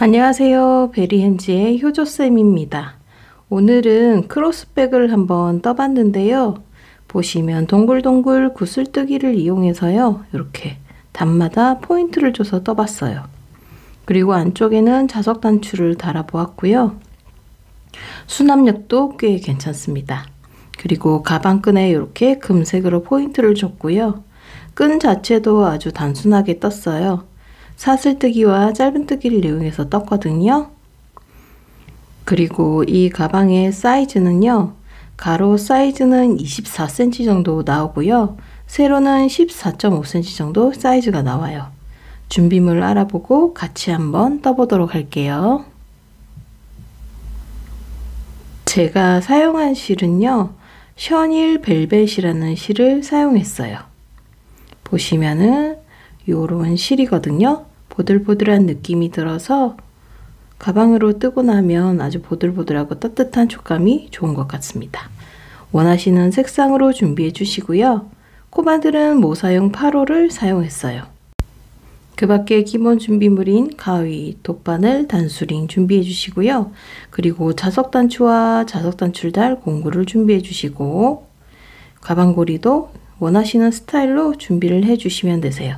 안녕하세요. 베리헨즈의 효조쌤입니다. 오늘은 크로스백을 한번 떠봤는데요. 보시면 동글동글 구슬뜨기를 이용해서요. 이렇게 단마다 포인트를 줘서 떠봤어요. 그리고 안쪽에는 자석 단추를 달아 보았고요. 수납력도 꽤 괜찮습니다. 그리고 가방끈에 이렇게 금색으로 포인트를 줬고요. 끈 자체도 아주 단순하게 떴어요. 사슬뜨기와 짧은뜨기를 이용해서 떴거든요. 그리고 이 가방의 사이즈는요. 가로 사이즈는 24cm 정도 나오고요. 세로는 14.5cm 정도 사이즈가 나와요. 준비물 알아보고 같이 한번 떠보도록 할게요. 제가 사용한 실은요. 셔닐 벨벳이라는 실을 사용했어요. 보시면은 요런 실이거든요. 보들보들한 느낌이 들어서 가방으로 뜨고 나면 아주 보들보들하고 따뜻한 촉감이 좋은 것 같습니다. 원하시는 색상으로 준비해 주시고요. 코바들은 모사용 8호를 사용했어요. 그 밖에 기본 준비물인 가위, 돗바늘, 단수링 준비해 주시고요. 그리고 자석 단추와 자석 단추를 달 공구를 준비해 주시고 가방고리도 원하시는 스타일로 준비를 해 주시면 되세요.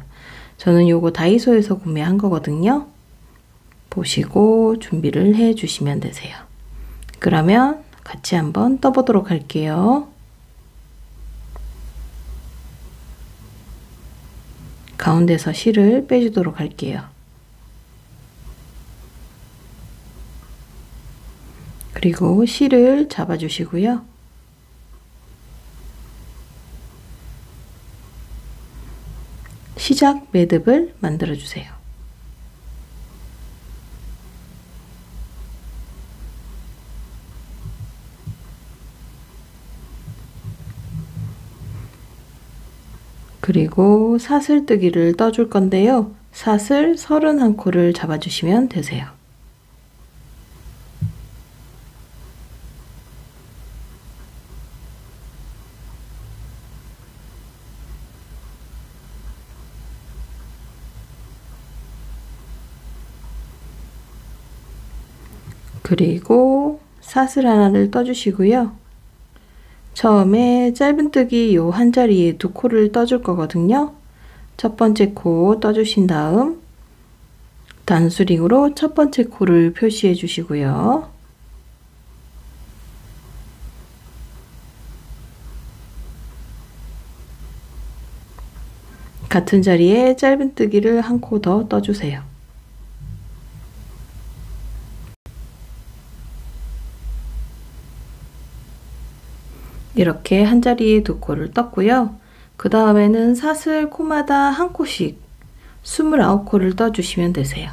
저는 요거 다이소에서 구매한 거거든요. 보시고 준비를 해 주시면 되세요. 그러면 같이 한번 떠보도록 할게요. 가운데서 실을 빼주도록 할게요. 그리고 실을 잡아 주시고요. 시작 매듭을 만들어 주세요. 그리고 사슬뜨기를 떠줄 건데요. 사슬 31코를 잡아주시면 되세요. 그리고 사슬 하나를 떠주시고요. 처음에 짧은뜨기 요 한 자리에 2코를 떠줄 거거든요. 첫 번째 코 떠주신 다음 단수링으로 첫 번째 코를 표시해 주시고요. 같은 자리에 짧은뜨기를 한 코 더 떠주세요. 이렇게 한 자리에 2코를 떴고요. 그 다음에는 사슬 코마다 한 코씩 29코를 떠주시면 되세요.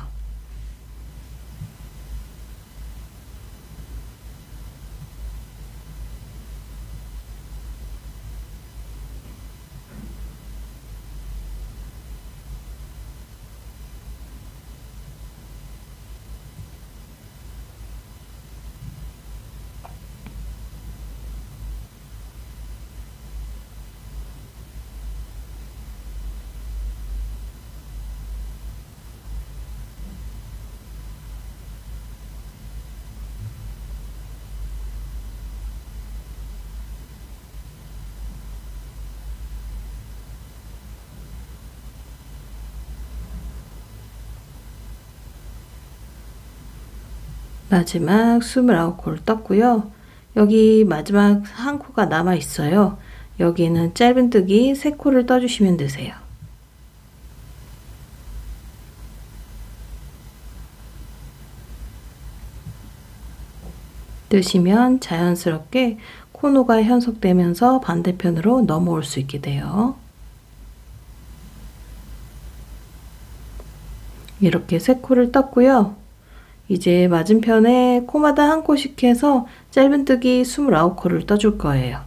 마지막 29코를 떴고요. 여기 마지막 한 코가 남아 있어요. 여기는 짧은뜨기 3코를 떠주시면 되세요. 뜨시면 자연스럽게 코너가 현속되면서 반대편으로 넘어올 수 있게 돼요. 이렇게 3코를 떴고요. 이제 맞은편에 코마다 한 코씩 해서 짧은뜨기 29코를 떠줄 거예요.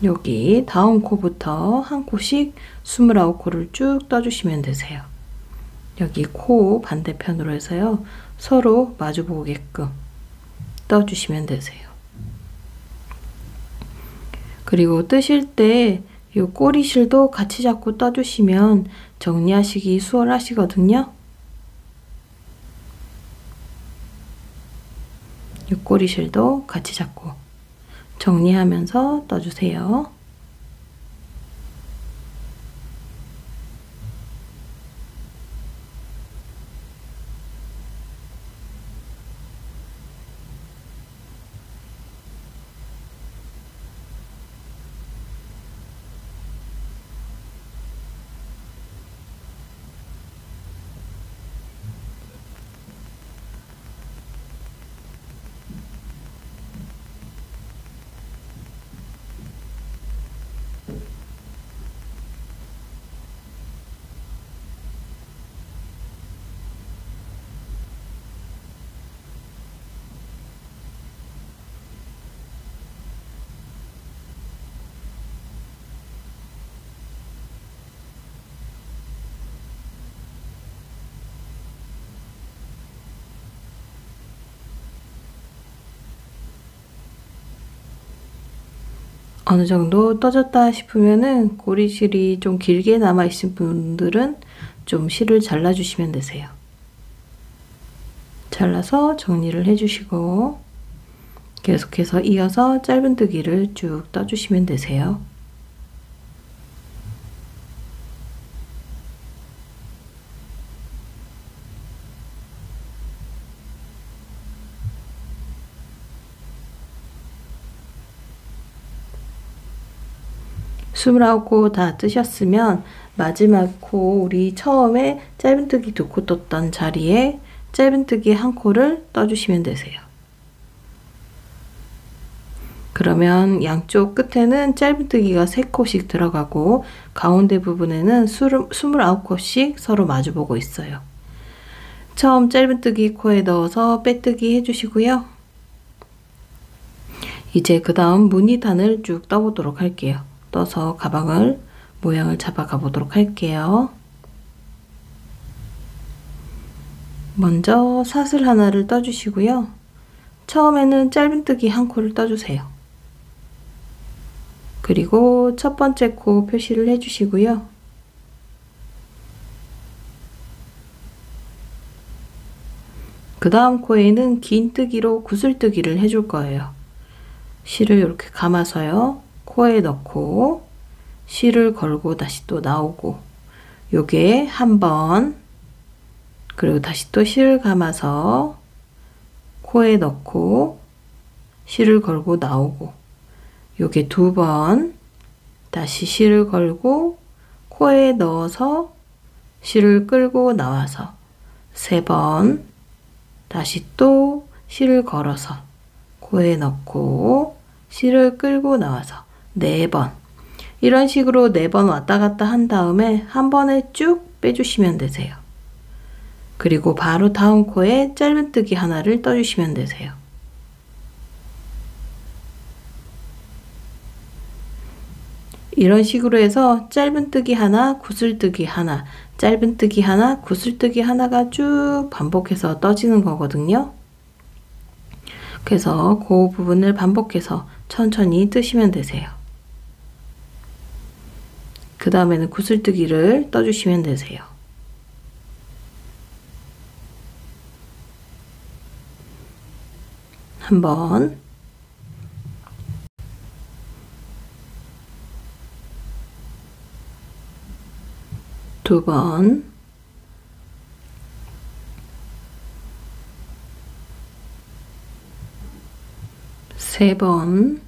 여기 다음 코부터 한 코씩 29코를 쭉 떠주시면 되세요. 여기 코 반대편으로 해서요. 서로 마주 보게끔 떠주시면 되세요. 그리고 뜨실 때 이 꼬리실도 같이 잡고 떠주시면 정리하시기 수월하시거든요. 꼬리실도 같이 잡고 정리하면서 떠주세요. 어느 정도 떠졌다 싶으면은 꼬리실이 좀 길게 남아 있으신 분들은 좀 실을 잘라 주시면 되세요. 잘라서 정리를 해 주시고 계속해서 이어서 짧은뜨기를 쭉 떠주시면 되세요. 스물아홉 코 다 뜨셨으면 마지막 코 우리 처음에 짧은뜨기 2코 떴던 자리에 짧은뜨기 1코를 떠주시면 되세요. 그러면 양쪽 끝에는 짧은뜨기가 3코씩 들어가고 가운데 부분에는 29코씩 서로 마주보고 있어요. 처음 짧은뜨기 코에 넣어서 빼뜨기 해주시고요. 이제 그 다음 무늬단을 쭉 떠보도록 할게요. 떠서 가방을 모양을 잡아가 보도록 할게요. 먼저 사슬 하나를 떠주시고요. 처음에는 짧은뜨기 1코를 떠주세요. 그리고 첫 번째 코 표시를 해주시고요. 그 다음 코에는 긴 뜨기로 구슬뜨기를 해줄 거예요. 실을 이렇게 감아서요. 코에 넣고 실을 걸고 다시 또 나오고 요게 한 번, 그리고 다시 또 실을 감아서 코에 넣고 실을 걸고 나오고 요게 2번, 다시 실을 걸고 코에 넣어서 실을 끌고 나와서 3번, 다시 또 실을 걸어서 코에 넣고 실을 끌고 나와서 4번, 이런 식으로 4번 왔다 갔다 한 다음에 한 번에 쭉 빼주시면 되세요. 그리고 바로 다음 코에 짧은뜨기 하나를 떠주시면 되세요. 이런 식으로 해서 짧은뜨기 하나, 구슬뜨기 하나, 짧은뜨기 하나, 구슬뜨기 하나가 쭉 반복해서 떠지는 거거든요. 그래서 그 부분을 반복해서 천천히 뜨시면 되세요. 그 다음에는 구슬뜨기를 떠주시면 되세요. 한 번, 두 번, 세 번,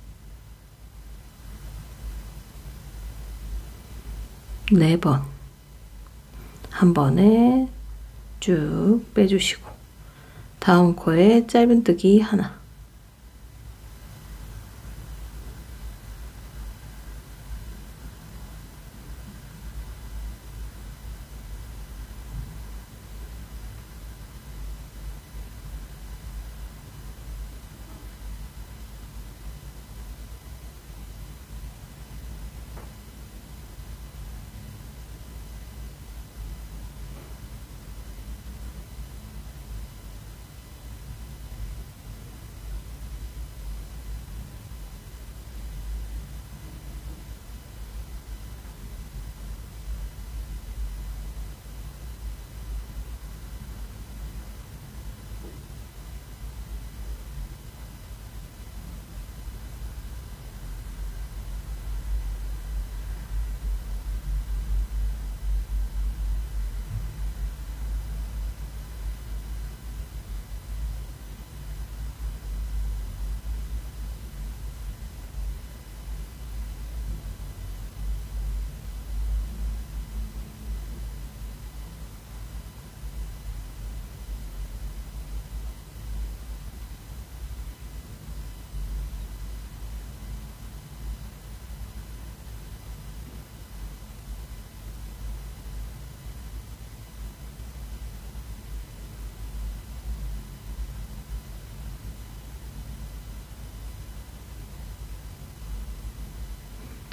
네 번, 한 번에 쭉 빼주시고 다음 코에 짧은뜨기 하나,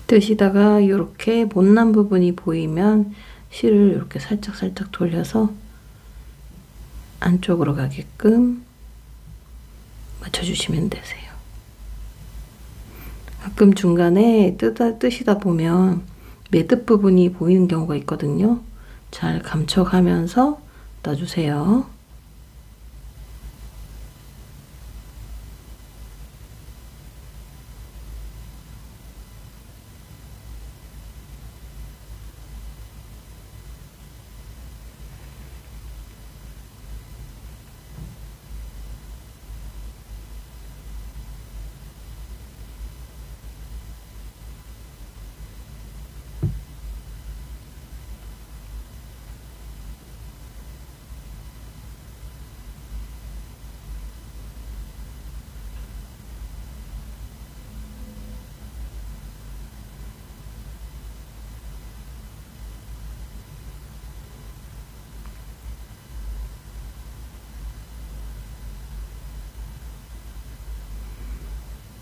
뜨시다가 이렇게 못난 부분이 보이면 실을 이렇게 살짝 돌려서 안쪽으로 가게끔 맞춰주시면 되세요. 가끔 중간에 뜨시다 보면 매듭 부분이 보이는 경우가 있거든요. 잘 감춰가면서 떠주세요.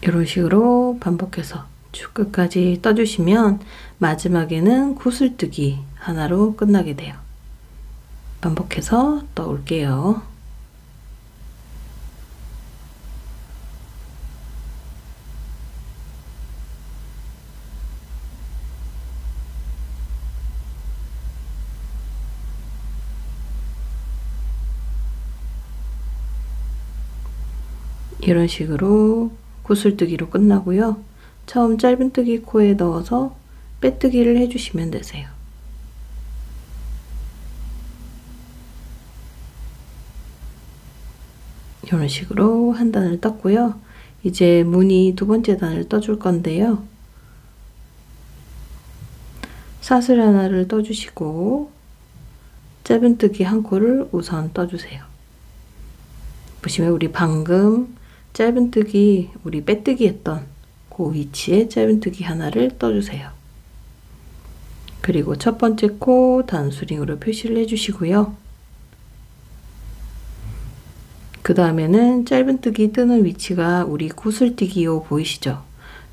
이런 식으로 반복해서 쭉 끝까지 떠주시면 마지막에는 구슬뜨기 하나로 끝나게 돼요. 반복해서 떠올게요. 이런 식으로 구슬뜨기로 끝나고요. 처음 짧은뜨기 코에 넣어서 빼뜨기를 해주시면 되세요. 이런 식으로 한 단을 떴고요. 이제 무늬 두 번째 단을 떠줄 건데요. 사슬 하나를 떠주시고 짧은뜨기 한 코를 우선 떠주세요. 보시면 우리 방금 짧은뜨기 우리 빼뜨기 했던 그 위치에 짧은뜨기 하나를 떠주세요. 그리고 첫 번째 코 단수링으로 표시를 해주시고요. 그 다음에는 짧은뜨기 뜨는 위치가 우리 구슬뜨기 요 보이시죠?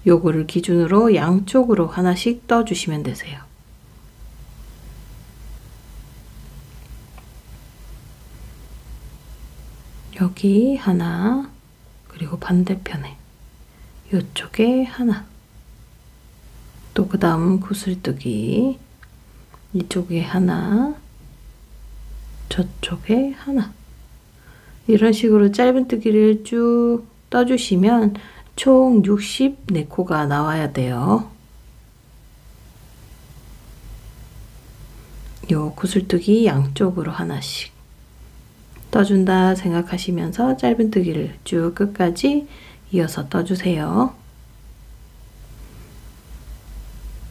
요거를 기준으로 양쪽으로 하나씩 떠주시면 되세요. 여기 하나, 그리고 반대편에 이쪽에 하나, 또 그 다음 구슬뜨기 이쪽에 하나, 저쪽에 하나, 이런 식으로 짧은뜨기를 쭉 떠주시면 총 64코가 나와야 돼요. 요 구슬뜨기 양쪽으로 하나씩 떠준다 생각하시면서 짧은뜨기를 쭉 끝까지 이어서 떠주세요.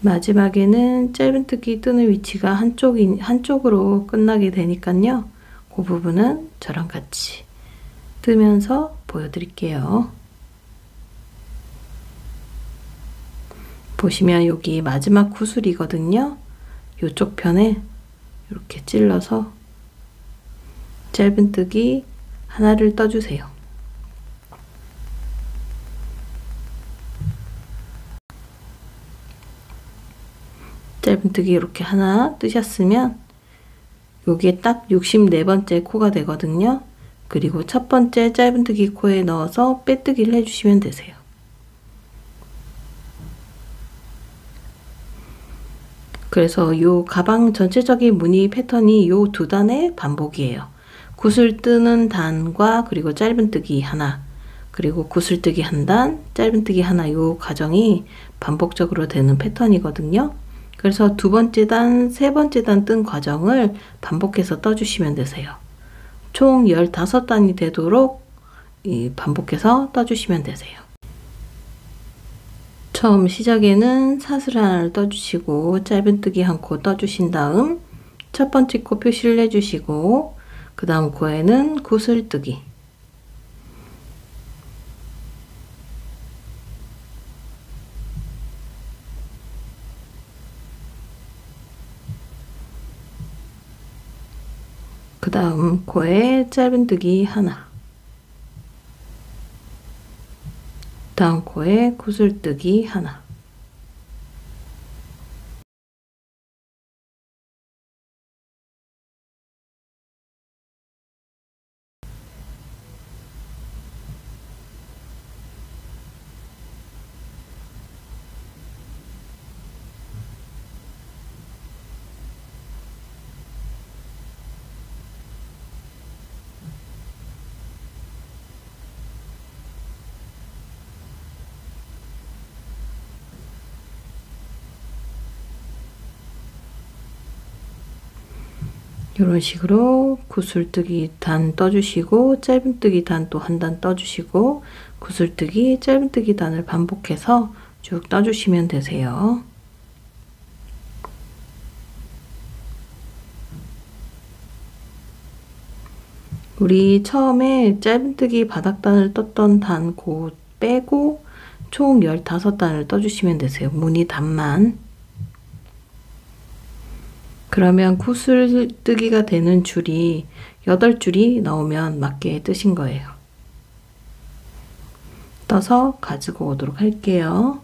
마지막에는 짧은뜨기 뜨는 위치가 한쪽으로 끝나게 되니까요. 그 부분은 저랑 같이 뜨면서 보여드릴게요. 보시면 여기 마지막 구슬이거든요. 이쪽 편에 이렇게 찔러서 짧은뜨기 하나를 떠주세요. 짧은뜨기 이렇게 하나 뜨셨으면 여기에 딱 64번째 코가 되거든요. 그리고 첫 번째 짧은뜨기 코에 넣어서 빼뜨기를 해주시면 되세요. 그래서 요 가방 전체적인 무늬 패턴이 요 두 단의 반복이에요. 구슬 뜨는 단과 그리고 짧은뜨기 하나, 그리고 구슬뜨기 한 단, 짧은뜨기 하나, 요 과정이 반복적으로 되는 패턴이거든요. 그래서 두 번째 단, 세 번째 단 뜬 과정을 반복해서 떠주시면 되세요. 총 15단이 되도록 반복해서 떠주시면 되세요. 처음 시작에는 사슬 하나를 떠주시고 짧은뜨기 한 코 떠주신 다음 첫 번째 코 표시를 해주시고 그 다음 코에는 구슬뜨기, 그 다음 코에 짧은뜨기 하나, 다음 코에 구슬뜨기 하나, 이런 식으로 구슬뜨기 단 떠주시고 짧은뜨기 단 또 한 단 떠주시고 구슬뜨기 짧은뜨기 단을 반복해서 쭉 떠주시면 되세요. 우리 처음에 짧은뜨기 바닥단을 떴던 단 그 빼고 총 15단을 떠주시면 되세요. 무늬 단만. 그러면 구슬뜨기가 되는 줄이 8줄이 나오면 맞게 뜨신 거예요. 떠서 가지고 오도록 할게요.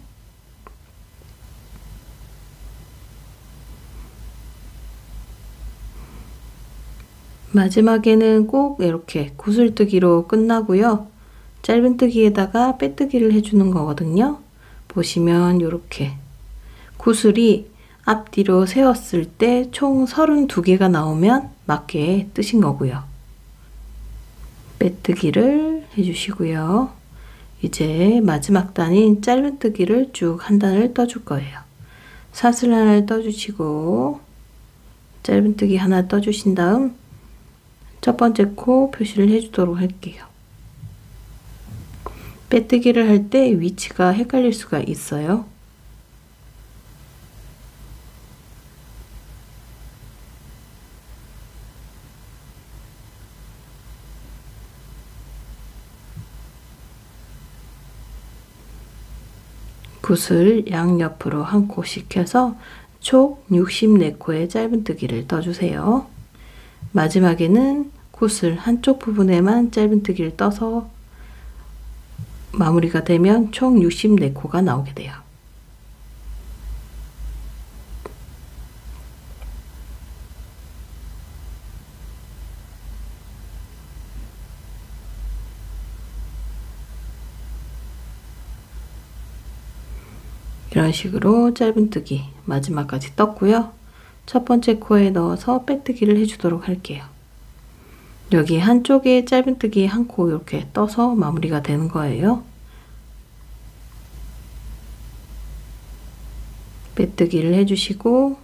마지막에는 꼭 이렇게 구슬뜨기로 끝나고요. 짧은뜨기에다가 빼뜨기를 해주는 거거든요. 보시면 이렇게 구슬이 앞뒤로 세웠을 때 총 32개가 나오면 맞게 뜨신 거고요. 빼뜨기를 해주시고요. 이제 마지막 단인 짧은뜨기를 쭉 한 단을 떠줄 거예요. 사슬 하나를 떠주시고 짧은뜨기 하나 떠주신 다음 첫 번째 코 표시를 해주도록 할게요. 빼뜨기를 할 때 위치가 헷갈릴 수가 있어요. 붓을 양옆으로 한 코씩 해서 총 64코의 짧은뜨기를 떠주세요. 마지막에는 굿을 한쪽 부분에만 짧은뜨기를 떠서 마무리가 되면 총 64코가 나오게 돼요. 이런 식으로 짧은뜨기 마지막까지 떴고요. 첫 번째 코에 넣어서 빼뜨기를 해주도록 할게요. 여기 한쪽에 짧은뜨기 한 코 이렇게 떠서 마무리가 되는 거예요. 빼뜨기를 해주시고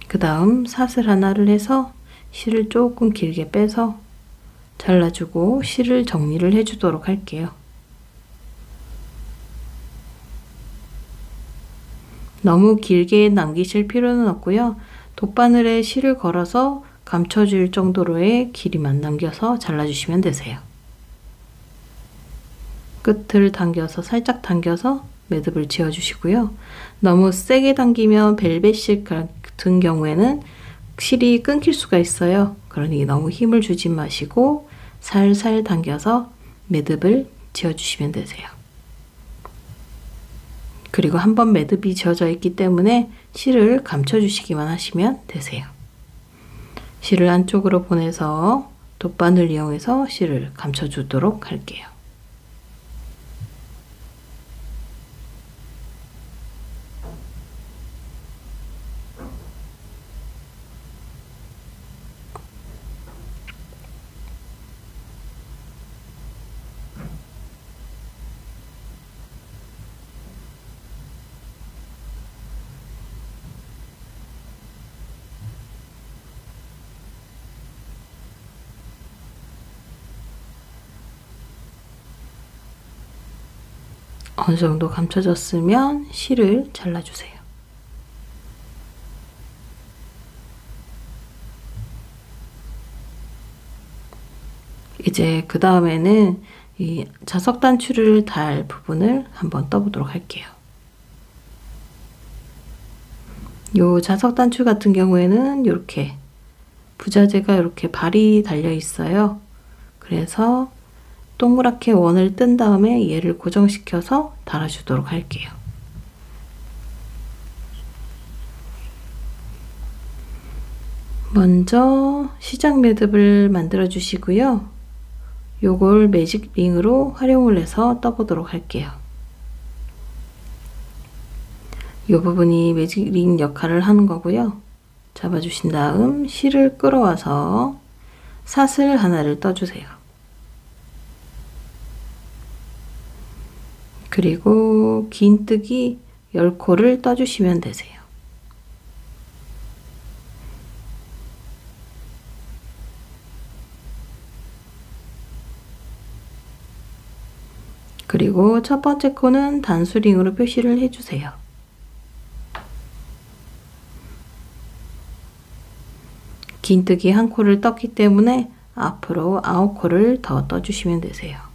그 다음 사슬 하나를 해서 실을 조금 길게 빼서 잘라주고 실을 정리를 해주도록 할게요. 너무 길게 남기실 필요는 없고요. 돗바늘에 실을 걸어서 감춰줄 정도로의 길이만 남겨서 잘라주시면 되세요. 끝을 당겨서 살짝 당겨서 매듭을 지어주시고요. 너무 세게 당기면 벨벳실 같은 경우에는 실이 끊길 수가 있어요. 그러니 너무 힘을 주지 마시고 살살 당겨서 매듭을 지어주시면 되세요. 그리고 한번 매듭이 지어져 있기 때문에 실을 감춰주시기만 하시면 되세요. 실을 안쪽으로 보내서 돗바늘 이용해서 실을 감춰주도록 할게요. 어느 정도 감춰졌으면 실을 잘라주세요. 이제 그 다음에는 이 자석 단추를 달 부분을 한번 떠보도록 할게요. 요 자석 단추 같은 경우에는 이렇게 부자재가 이렇게 발이 달려 있어요. 그래서 동그랗게 원을 뜬 다음에 얘를 고정시켜서 달아주도록 할게요. 먼저 시작 매듭을 만들어 주시고요. 요걸 매직 링으로 활용을 해서 떠보도록 할게요. 이 부분이 매직 링 역할을 하는 거고요. 잡아주신 다음 실을 끌어와서 사슬 하나를 떠주세요. 그리고 긴뜨기 10코를 떠주시면 되세요. 그리고 첫 번째 코는 단수링으로 표시를 해주세요. 긴뜨기 한 코를 떴기 때문에 앞으로 9코를 더 떠주시면 되세요.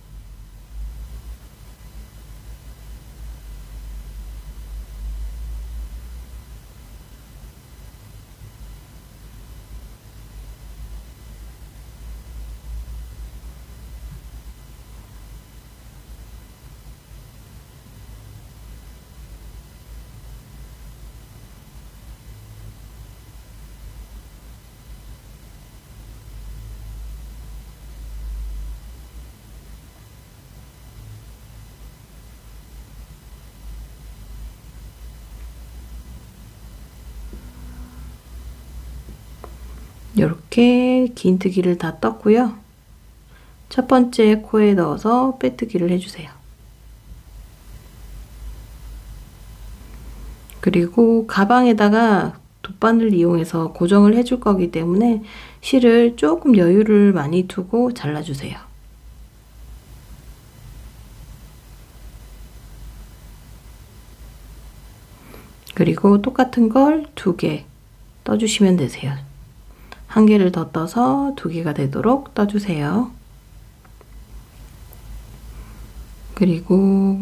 이렇게 긴뜨기를 다 떴고요. 첫 번째 코에 넣어서 빼뜨기를 해주세요. 그리고 가방에다가 돗바늘 이용해서 고정을 해줄 거기 때문에 실을 조금 여유를 많이 두고 잘라주세요. 그리고 똑같은 걸 2개 떠주시면 되세요. 한 개를 더 떠서 2개가 되도록 떠주세요. 그리고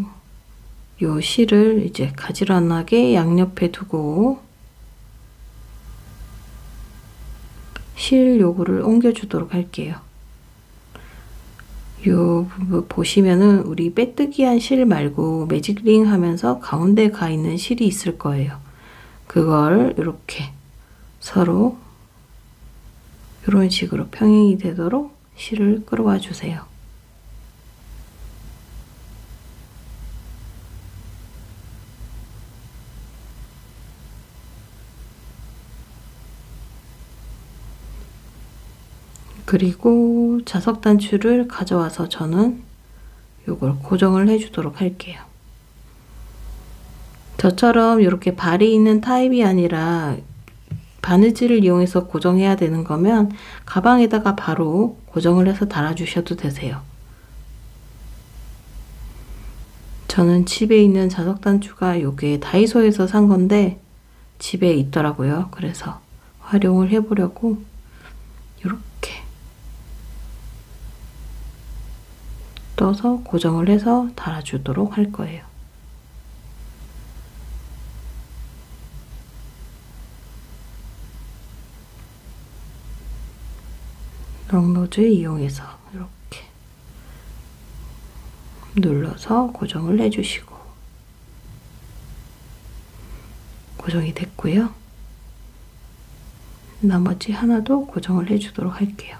요 실을 이제 가지런하게 양옆에 두고 실 요거를 옮겨주도록 할게요. 요 부분 보시면은 우리 빼뜨기한 실 말고 매직링 하면서 가운데 가 있는 실이 있을 거예요. 그걸 이렇게 서로 이런 식으로 평행이 되도록 실을 끌어와 주세요. 그리고 자석 단추를 가져와서 저는 요걸 고정을 해주도록 할게요. 저처럼 이렇게 발이 있는 타입이 아니라 바느질을 이용해서 고정해야 되는 거면 가방에다가 바로 고정을 해서 달아주셔도 되세요. 저는 집에 있는 자석 단추가 요게 다이소에서 산 건데 집에 있더라고요. 그래서 활용을 해보려고 이렇게 떠서 고정을 해서 달아주도록 할 거예요. 롱노즈 이용해서 이렇게 눌러서 고정을 해주시고 고정이 됐고요. 나머지 하나도 고정을 해주도록 할게요.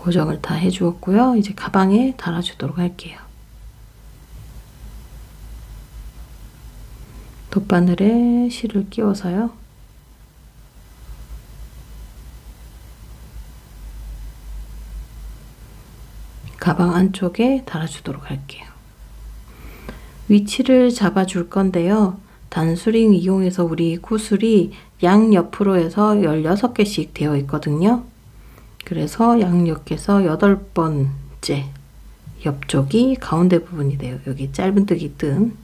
고정을 다 해주었고요. 이제 가방에 달아주도록 할게요. 돗바늘에 실을 끼워서요. 가방 안쪽에 달아주도록 할게요. 위치를 잡아줄 건데요. 단수링 이용해서 우리 구슬이 양옆으로 해서 16개씩 되어 있거든요. 그래서 양옆에서 8번째 옆쪽이 가운데 부분이 돼요. 여기 짧은뜨기 뜬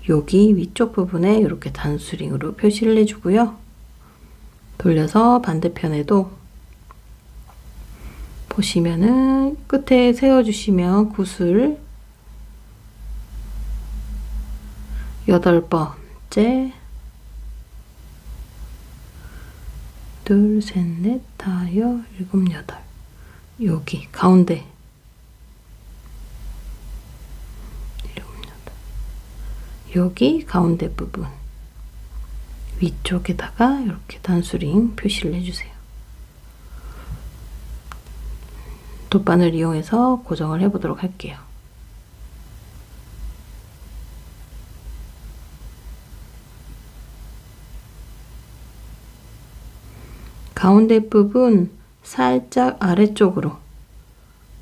여기 위쪽 부분에 이렇게 단수링으로 표시를 해주고요. 돌려서 반대편에도 보시면은 끝에 세워주시면 구슬 8번째 둘, 셋, 넷, 다, 여, 일곱, 여덟 여기 가운데 여기 가운데 부분 위쪽에다가 이렇게 단수링 표시를 해주세요. 돗바늘 이용해서 고정을 해보도록 할게요. 가운데 부분 살짝 아래쪽으로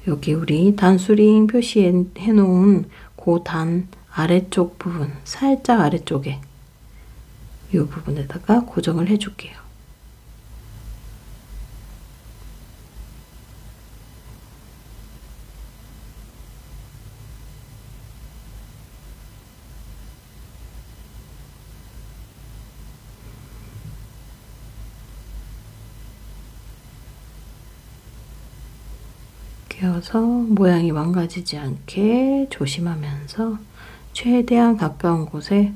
여기 우리 단수링 표시해 놓은 그 단 아래쪽 부분 살짝 아래쪽에 이 부분에다가 고정을 해줄게요. 끼워서 모양이 망가지지 않게 조심하면서 최대한 가까운 곳에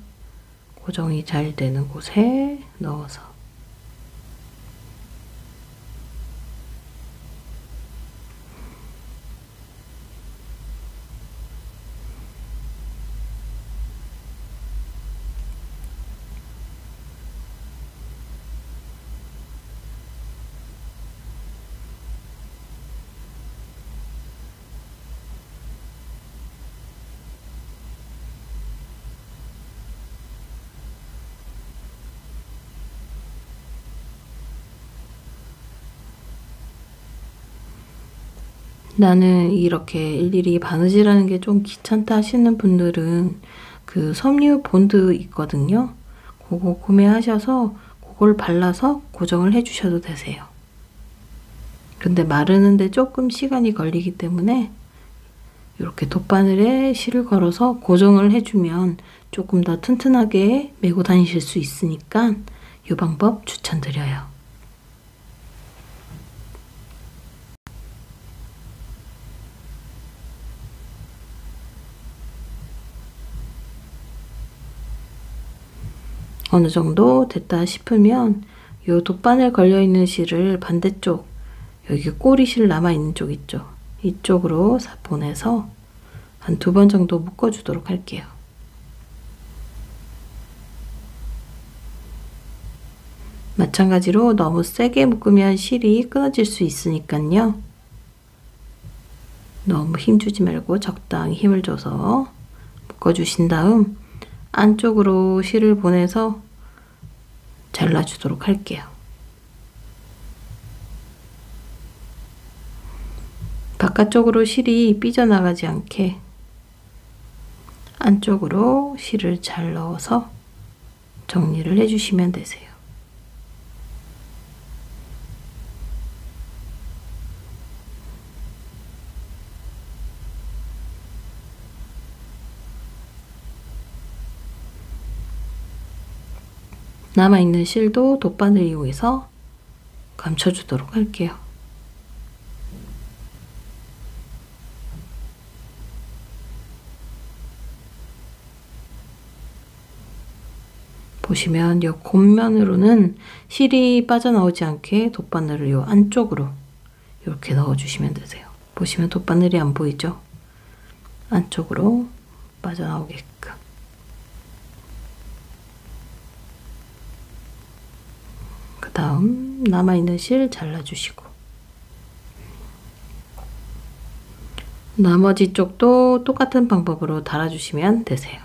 고정이 잘 되는 곳에 넣어서 나는 이렇게 일일이 바느질하는 게 좀 귀찮다 하시는 분들은 그 섬유 본드 있거든요. 그거 구매하셔서 그걸 발라서 고정을 해주셔도 되세요. 근데 마르는데 조금 시간이 걸리기 때문에 이렇게 돗바늘에 실을 걸어서 고정을 해주면 조금 더 튼튼하게 메고 다니실 수 있으니까 이 방법 추천드려요. 어느 정도 됐다 싶으면 이 돗바늘 걸려있는 실을 반대쪽 여기 꼬리실 남아있는 쪽 있죠. 이쪽으로 보내서 한 2번 정도 묶어주도록 할게요. 마찬가지로 너무 세게 묶으면 실이 끊어질 수 있으니까요. 너무 힘주지 말고 적당히 힘을 줘서 묶어주신 다음 안쪽으로 실을 보내서 잘라주도록 할게요. 바깥쪽으로 실이 삐져나가지 않게 안쪽으로 실을 잘 넣어서 정리를 해주시면 되세요. 남아있는 실도 돗바늘 이용해서 감춰주도록 할게요. 보시면 이 겉면으로는 실이 빠져나오지 않게 돗바늘을 이 안쪽으로 이렇게 넣어주시면 되세요. 보시면 돗바늘이 안 보이죠? 안쪽으로 빠져나오게끔. 그 다음 남아있는 실 잘라주시고 나머지 쪽도 똑같은 방법으로 달아주시면 되세요.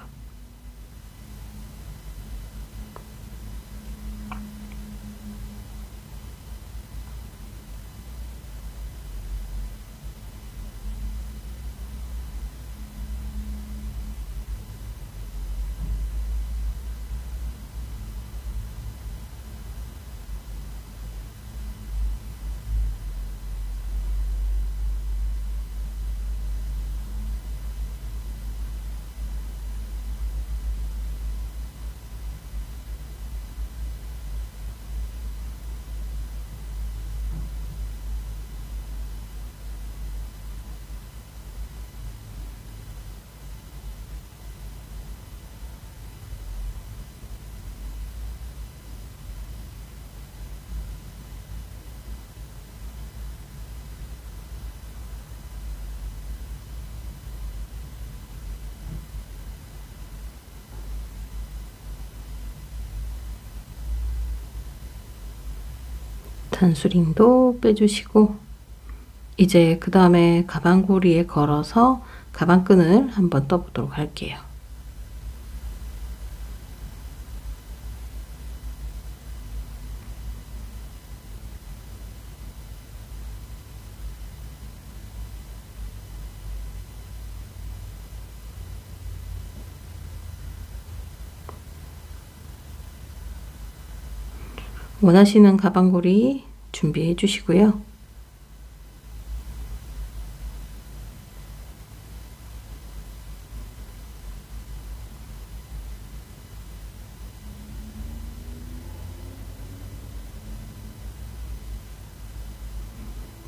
단수링도 빼주시고 이제 그 다음에 가방고리에 걸어서 가방끈을 한번 떠보도록 할게요. 원하시는 가방고리 준비해 주시고요.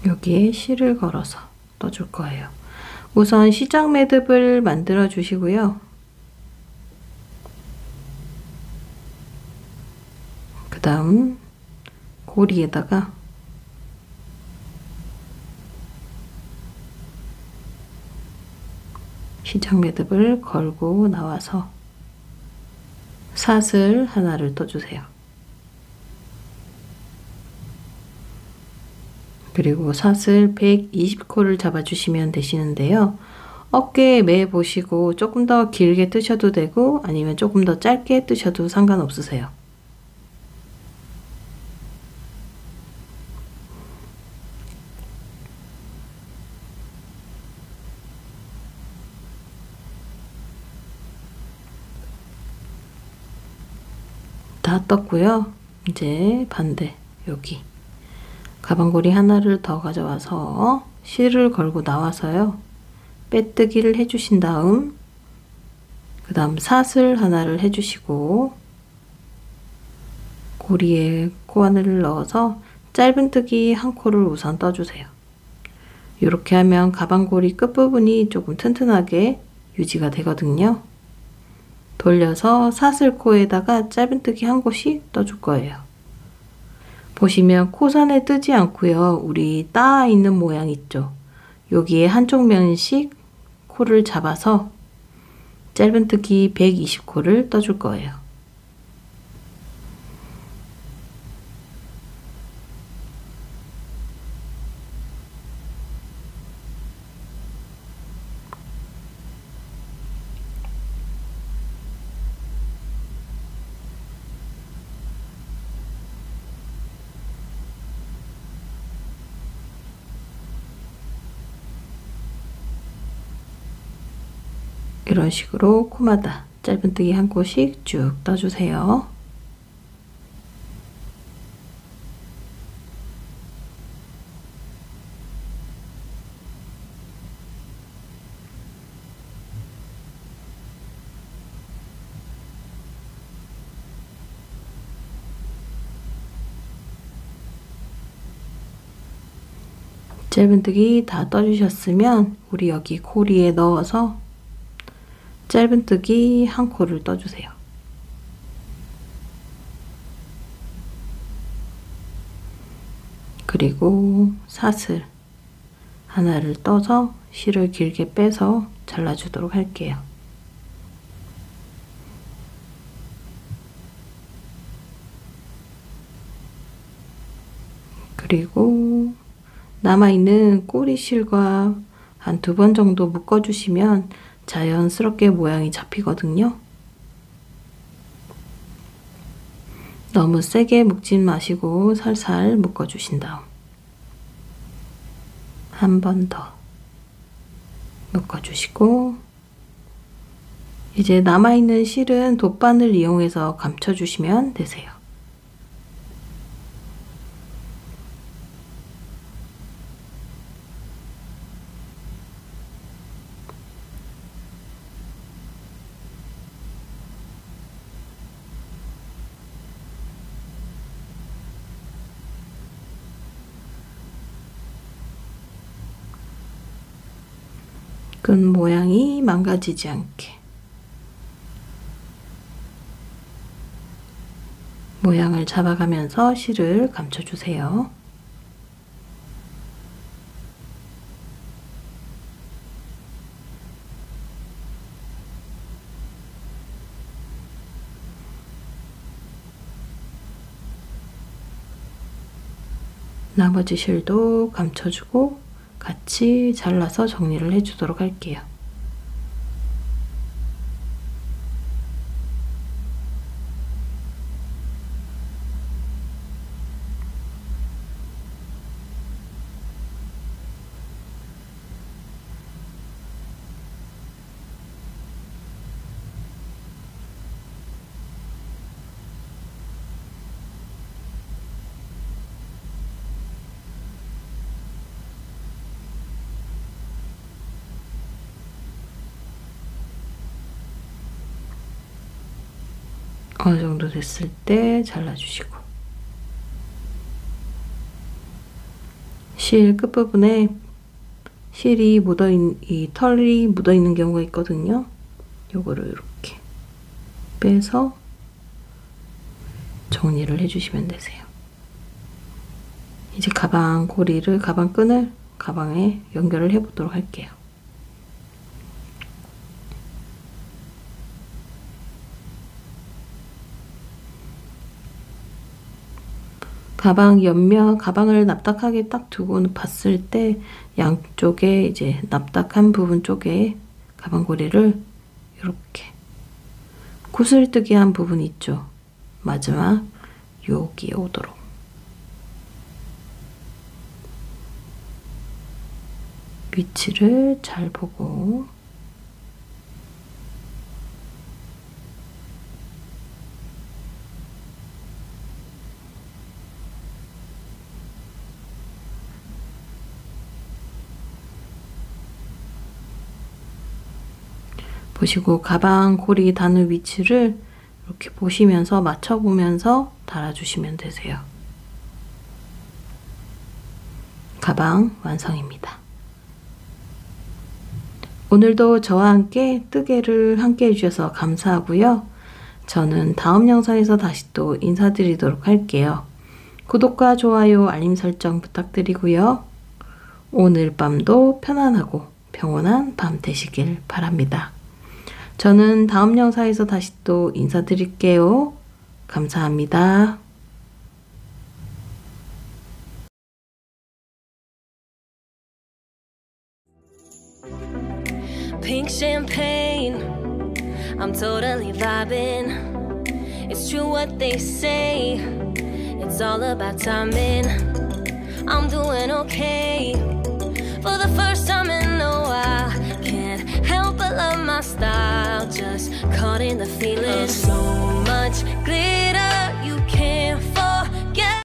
여기에 실을 걸어서 떠줄 거예요. 우선 시작 매듭을 만들어 주시고요. 그 다음 고리에다가 시작 매듭을 걸고 나와서 사슬 하나를 떠주세요. 그리고 사슬 120코를 잡아주시면 되시는데요. 어깨에 매 보시고 조금 더 길게 뜨셔도 되고 아니면 조금 더 짧게 뜨셔도 상관없으세요. 다 떴고요. 이제 반대 여기 가방고리 하나를 더 가져와서 실을 걸고 나와서요. 빼뜨기를 해주신 다음 그 다음 사슬 하나를 해주시고 고리에 코바늘을 넣어서 짧은뜨기 한 코를 우선 떠주세요. 이렇게 하면 가방고리 끝부분이 조금 튼튼하게 유지가 되거든요. 돌려서 사슬코에다가 짧은뜨기 한 곳씩 떠줄 거예요. 보시면 코선에 뜨지 않고요. 우리 따 있는 모양 있죠? 여기에 한쪽 면씩 코를 잡아서 짧은뜨기 120코를 떠줄 거예요. 이런 식으로 코마다 짧은뜨기 한 코씩 쭉 떠주세요. 짧은뜨기 다 떠주셨으면 우리 여기 고리에 넣어서 짧은뜨기 한 코를 떠주세요. 그리고 사슬 하나를 떠서 실을 길게 빼서 잘라주도록 할게요. 그리고 남아있는 꼬리실과 한 2번 정도 묶어주시면 자연스럽게 모양이 잡히거든요. 너무 세게 묶진 마시고 살살 묶어주신 다음 한 번 더 묶어주시고 이제 남아있는 실은 돗바늘 이용해서 감춰주시면 되세요. 끈 모양이 망가지지 않게 모양을 잡아가면서 실을 감춰주세요. 나머지 실도 감춰주고 같이 잘라서 정리를 해주도록 할게요. 어느 정도 됐을 때 잘라주시고, 실 끝부분에 실이 이 털이 묻어있는 경우가 있거든요. 요거를 이렇게 빼서 정리를 해주시면 되세요. 이제 가방 고리를, 가방 끈을 가방에 연결을 해보도록 할게요. 가방 옆면, 가방을 납작하게 딱 두고 봤을 때 양쪽에 이제 납작한 부분 쪽에 가방 고리를 이렇게 구슬뜨기 한 부분 있죠. 마지막 여기에 오도록. 위치를 잘 보고 보시고 가방 고리 다는 위치를 이렇게 보시면서 맞춰보면서 달아주시면 되세요. 가방 완성입니다. 오늘도 저와 함께 뜨개를 함께 해주셔서 감사하고요. 저는 다음 영상에서 다시 또 인사드리도록 할게요. 구독과 좋아요, 알림 설정 부탁드리고요. 오늘 밤도 편안하고 평온한 밤 되시길 바랍니다. 저는 다음 영상에서 다시 또 인사드릴게요. 감사합니다. Pink champagne, I'm totally vibing. It's true what they say, it's all about timing. I'm doing okay, for the first time in a while. Can't help but love my style, just caught in the feeling of so much glitter.